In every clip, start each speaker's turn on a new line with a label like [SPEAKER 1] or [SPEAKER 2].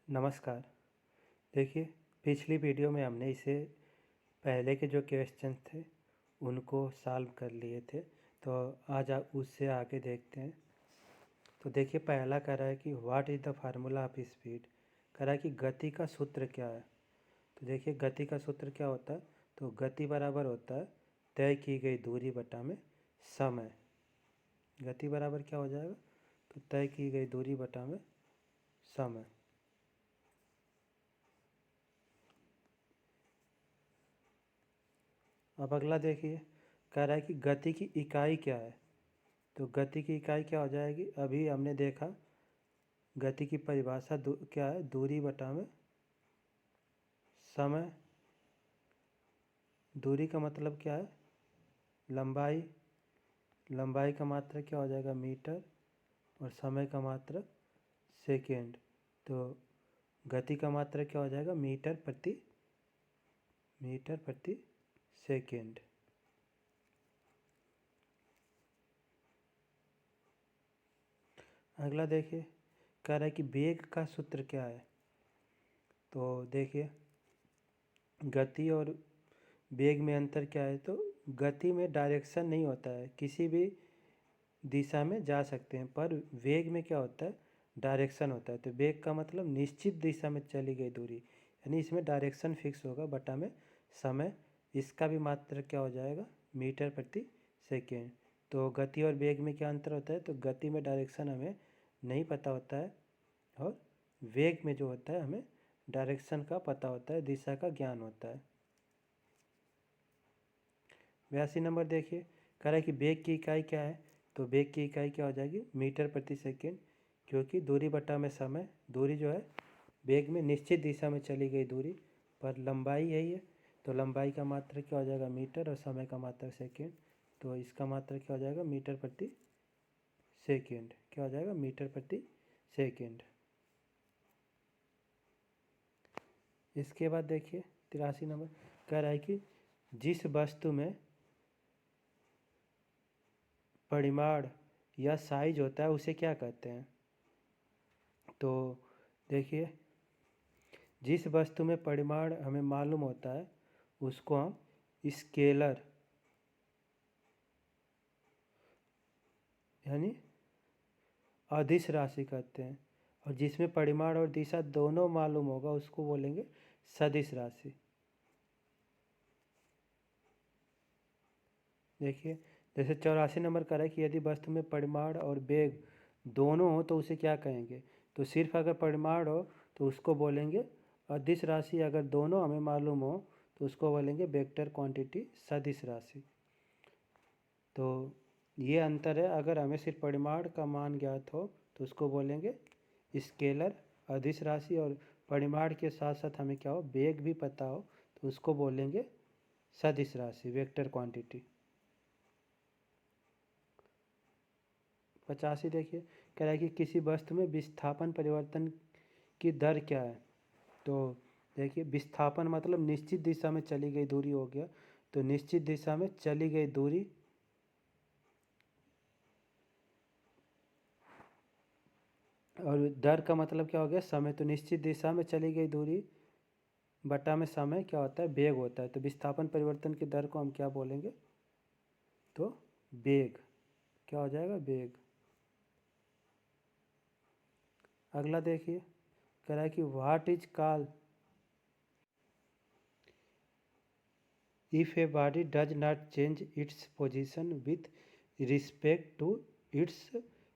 [SPEAKER 1] नमस्कार। देखिए, पिछली वीडियो में हमने इसे पहले के जो क्वेश्चन थे उनको सॉल्व कर लिए थे। तो आज आप उससे आगे देखते हैं। तो देखिए, पहला कह रहा है कि what is the formula of speed. कह रहा है कि गति का सूत्र क्या है। तो देखिए, गति का सूत्र क्या होता है। तो गति बराबर होता है तय की गई दूरी बटा में समय। गति बराबर क्या हो जाएगा, तो तय की गई दूरी बटा में समय। अब अगला देखिए, कह रहा है कि गति की इकाई क्या है। तो गति की इकाई क्या हो जाएगी, अभी हमने देखा गति की परिभाषा क्या है, दूरी बटा में समय। दूरी का मतलब क्या है, लंबाई। लंबाई का मात्रक क्या हो जाएगा, मीटर, और समय का मात्रक सेकेंड। तो गति का मात्रक क्या हो जाएगा, मीटर प्रति सेकेंड। अगला देखिए, कह रहा है कि वेग का सूत्र क्या है। तो देखिए, गति और वेग में अंतर क्या है। तो गति में डायरेक्शन नहीं होता है, किसी भी दिशा में जा सकते हैं, पर वेग में क्या होता है, डायरेक्शन होता है। तो वेग का मतलब निश्चित दिशा में चली गई दूरी, यानी इसमें डायरेक्शन फिक्स होगा बटा में समय। इसका भी मात्रक क्या हो जाएगा, मीटर प्रति सेकेंड। तो गति और वेग में क्या अंतर होता है, तो गति में डायरेक्शन हमें नहीं पता होता है, और वेग में जो होता है हमें डायरेक्शन का पता होता है, दिशा का ज्ञान होता है। 82 नंबर देखिए, कह रहा है कि वेग की इकाई क्या है। तो वेग की इकाई क्या हो जाएगी, मीटर प्रति सेकेंड, क्योंकि दूरी बटा में समय। दूरी जो है वेग में निश्चित दिशा में चली गई दूरी, पर लंबाई यही है। तो लंबाई का मात्रक क्या हो जाएगा, मीटर, और समय का मात्रक सेकेंड। तो इसका मात्रक क्या हो जाएगा, मीटर प्रति सेकेंड। क्या हो जाएगा, मीटर प्रति सेकेंड। इसके बाद देखिए 83 नंबर, कह रहा है कि जिस वस्तु में परिमाण या साइज होता है उसे क्या कहते हैं। तो देखिए, जिस वस्तु में परिमाण हमें मालूम होता है उसको हम स्केलर यानी अदिश राशि कहते हैं, और जिसमें परिमाण और दिशा दोनों मालूम होगा उसको बोलेंगे सदिश राशि। देखिए, जैसे 84 नंबर का है कि यदि वस्तु में परिमाण और वेग दोनों हो तो उसे क्या कहेंगे। तो सिर्फ अगर परिमाण हो तो उसको बोलेंगे अदिश राशि, अगर दोनों हमें मालूम हो तो उसको बोलेंगे वेक्टर क्वांटिटी, सदिश राशि। तो ये अंतर है, अगर हमें सिर्फ परिमाण का मान ज्ञात हो तो उसको बोलेंगे स्केलर अदिश राशि, और परिमाण के साथ साथ हमें क्या हो, वेग भी पता हो तो उसको बोलेंगे सदिश राशि, वेक्टर क्वांटिटी। 85 देखिए, कह रहा है कि किसी वस्तु में विस्थापन परिवर्तन की दर क्या है। तो देखिए, विस्थापन मतलब निश्चित दिशा में चली गई दूरी हो गया। तो निश्चित दिशा में चली गई दूरी, और दर का मतलब क्या हो गया, समय। तो निश्चित दिशा में चली गई दूरी बटा में समय क्या होता है, वेग होता है। तो विस्थापन परिवर्तन की दर को हम क्या बोलेंगे, तो वेग। क्या हो जाएगा, वेग। अगला देखिए, कह रहा है कि what is call if a body does not change its position with respect to its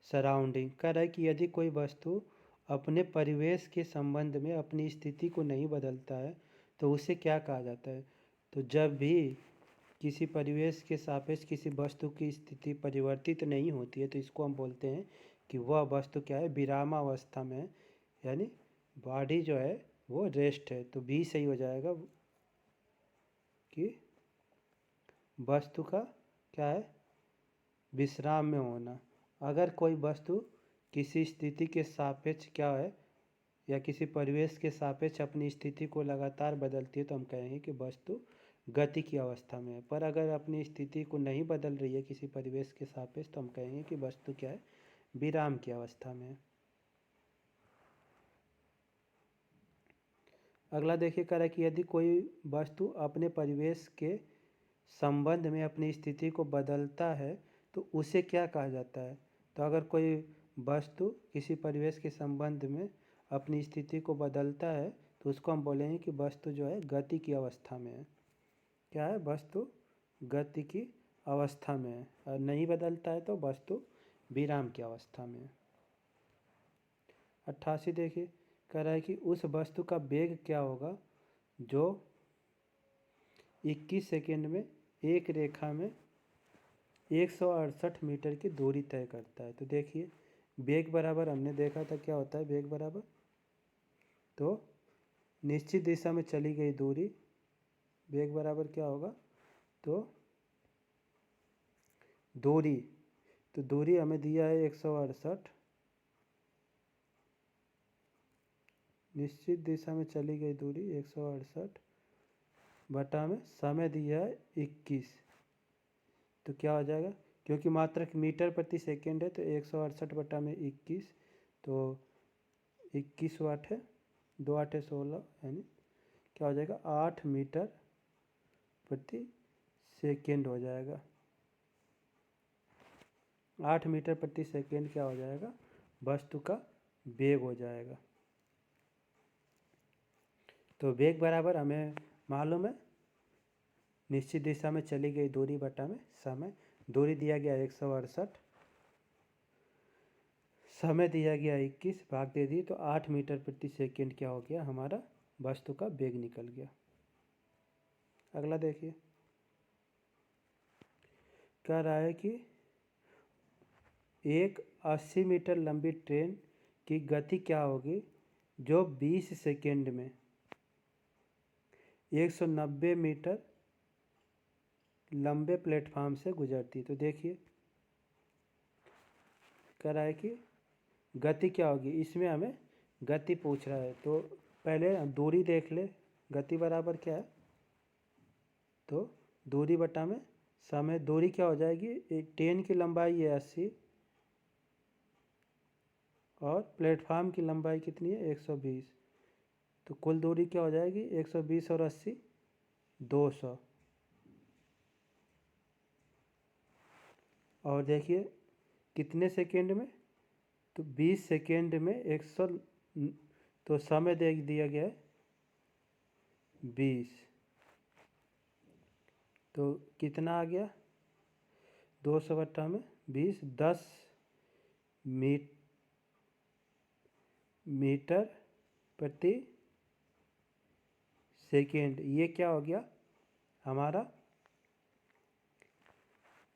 [SPEAKER 1] surrounding. कह रहा है कि यदि कोई वस्तु अपने परिवेश के संबंध में अपनी स्थिति को नहीं बदलता है तो उसे क्या कहा जाता है। तो जब भी किसी परिवेश के सापेक्ष किसी वस्तु की स्थिति परिवर्तित नहीं होती है तो इसको हम बोलते हैं कि वह वस्तु क्या है, विरामावस्था में है, यानी बॉडी जो है वो रेस्ट है। तो बी सही हो जाएगा कि वस्तु का क्या है, विश्राम में होना। अगर कोई वस्तु किसी स्थिति के सापेक्ष क्या है, या किसी परिवेश के सापेक्ष अपनी स्थिति को लगातार बदलती है तो हम कहेंगे कि वस्तु गति की अवस्था में है। पर अगर अपनी स्थिति को नहीं बदल रही है किसी परिवेश के सापेक्ष तो हम कहेंगे कि वस्तु क्या है, विराम की अवस्था में है। अगला देखिए कह रहा है कि यदि कोई वस्तु अपने परिवेश के संबंध में अपनी स्थिति को बदलता है तो उसे क्या कहा जाता है। तो अगर कोई वस्तु किसी परिवेश के संबंध में अपनी स्थिति को बदलता है तो उसको हम बोलेंगे कि वस्तु जो है गति की अवस्था में है। क्या है, वस्तु गति की अवस्था में है। और नहीं बदलता है तो वस्तु विराम की अवस्था में है। 88 देखिए कह रहा है कि उस वस्तु का वेग क्या होगा जो 21 सेकेंड में एक रेखा में 168 मीटर की दूरी तय करता है। तो देखिए वेग बराबर हमने देखा था क्या होता है, वेग बराबर तो निश्चित दिशा में चली गई दूरी, वेग बराबर क्या होगा, तो दूरी, तो दूरी हमें दिया है 168, निश्चित दिशा में चली गई दूरी 168 बटा में समय दिया है 21। तो क्या हो जाएगा, क्योंकि मात्रक मीटर प्रति सेकेंड है तो 168 बटा में 21, तो 21 वाट है, 2 8 16, यानी क्या हो जाएगा 8 मीटर प्रति सेकेंड हो जाएगा। 8 मीटर प्रति सेकेंड क्या हो जाएगा, वस्तु का वेग हो जाएगा। तो वेग बराबर हमें मालूम है निश्चित दिशा में चली गई दूरी बटा में समय। दूरी दिया गया 168, समय दिया गया 21, भाग दे दिए तो 8 मीटर प्रति सेकेंड क्या हो गया, हमारा वस्तु का वेग निकल गया। अगला देखिए कह रहा है कि एक 80 मीटर लंबी ट्रेन की गति क्या होगी जो 20 सेकेंड में 190 मीटर लंबे प्लेटफार्म से गुजरती। तो देखिए कह रहा है कि गति क्या होगी, इसमें हमें गति पूछ रहा है। तो पहले दूरी देख ले, गति बराबर क्या है, तो दूरी बटा में समय। दूरी क्या हो जाएगी, ट्रेन की लंबाई है 80 और प्लेटफार्म की लंबाई कितनी है 120, तो कुल दूरी क्या हो जाएगी 120 और 80 200। और देखिए कितने सेकेंड में, तो 20 सेकेंड में 100, तो समय दे दिया गया है 20, तो कितना आ गया 200 बटा में 20, 10 मीटर प्रति सेकेंड। ये क्या हो गया, हमारा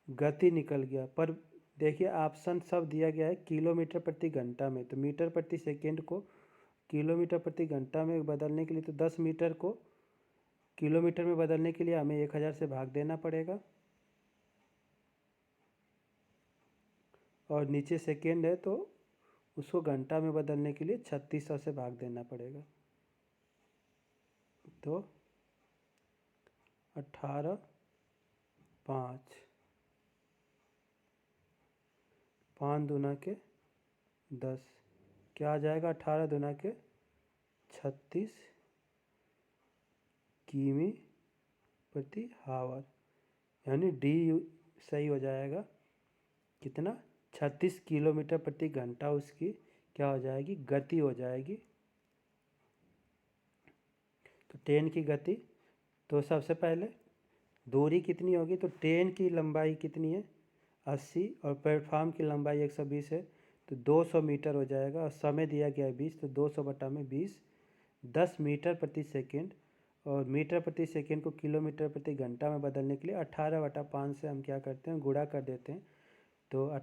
[SPEAKER 1] गति निकल गया। पर देखिए ऑप्शन सब दिया गया है किलोमीटर प्रति घंटा में, तो मीटर प्रति सेकेंड को किलोमीटर प्रति घंटा में बदलने के लिए तो 10 मीटर को किलोमीटर में बदलने के लिए हमें 1000 से भाग देना पड़ेगा, और नीचे सेकेंड है तो उसको घंटा में बदलने के लिए 3600 से भाग देना पड़ेगा। तो 18 5 5 दूना के 10, क्या आ जाएगा 18 दूना के 36 किमी प्रति हावर, यानी डी सही हो जाएगा कितना 36 किलोमीटर प्रति घंटा उसकी क्या हो जाएगी, गति हो जाएगी। तो ट्रेन की गति, तो सबसे पहले दूरी कितनी होगी, तो ट्रेन की लंबाई कितनी है 80 और प्लेटफार्म की लंबाई 120 है, तो 200 मीटर हो जाएगा। और समय दिया गया है 20, तो 200 बटा में 20, 10 मीटर प्रति सेकेंड, और मीटर प्रति सेकेंड को किलोमीटर प्रति घंटा में बदलने के लिए 18 बटा 5 से हम क्या करते हैं, गुणा कर देते हैं। तो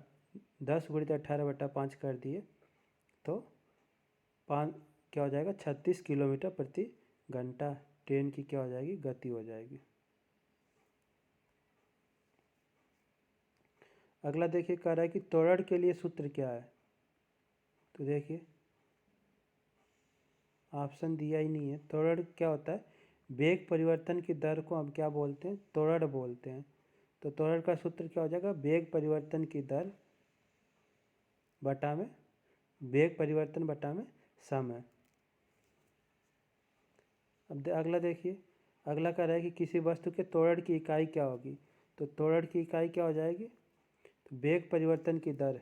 [SPEAKER 1] 10 गुणित 18 बटा 5 कर दिए तो 5 क्या हो जाएगा 36 किलोमीटर प्रति घंटा ट्रेन की क्या हो जाएगी, गति हो जाएगी। अगला देखिए कह रहा है कि त्वरण के लिए सूत्र क्या है। तो देखिए ऑप्शन दिया ही नहीं है। त्वरण क्या होता है, वेग परिवर्तन की दर को हम क्या बोलते हैं, त्वरण बोलते हैं। तो त्वरण का सूत्र क्या हो जाएगा, वेग परिवर्तन की दर बटा में वेग परिवर्तन बटा में समय। अगला देखिए, अगला कह रहा है कि किसी वस्तु के त्वरण की इकाई क्या होगी। तो त्वरण की इकाई क्या हो जाएगी, तो वेग परिवर्तन की दर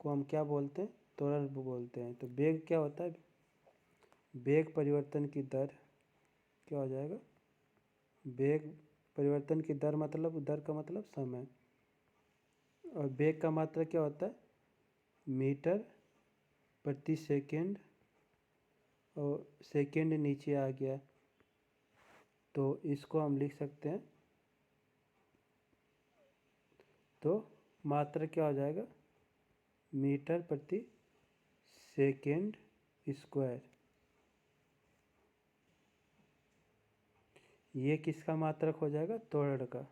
[SPEAKER 1] को हम क्या बोलते हैं, त्वरण बोलते हैं। तो वेग क्या होता है, वेग परिवर्तन की दर क्या हो जाएगा, वेग परिवर्तन की दर मतलब, दर का मतलब समय, और वेग का मात्रा क्या होता है, मीटर प्रति सेकेंड, और सेकेंड नीचे आ गया तो इसको हम लिख सकते हैं, तो मात्रा क्या हो जाएगा, मीटर प्रति सेकेंड स्क्वायर। ये किसका मात्रक हो जाएगा, त्वरण का।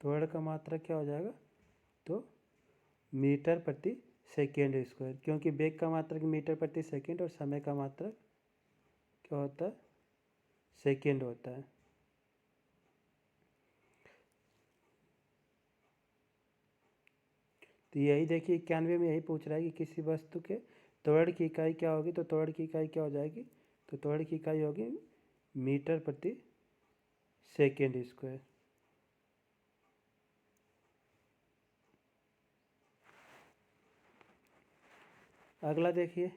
[SPEAKER 1] त्वरण का मात्रक क्या हो जाएगा, तो मीटर प्रति सेकेंड स्क्वायर, क्योंकि वेग का मात्रक मीटर प्रति सेकेंड और समय का मात्रक क्या होता है, सेकेंड होता है। तो यही देखिए 91 में यही पूछ रहा है कि किसी वस्तु के त्वरण की इकाई क्या होगी। तो त्वरण की इकाई क्या हो जाएगी, तो त्वरण की इकाई होगी मीटर प्रति सेकेंड स्क्वायर। अगला देखिए,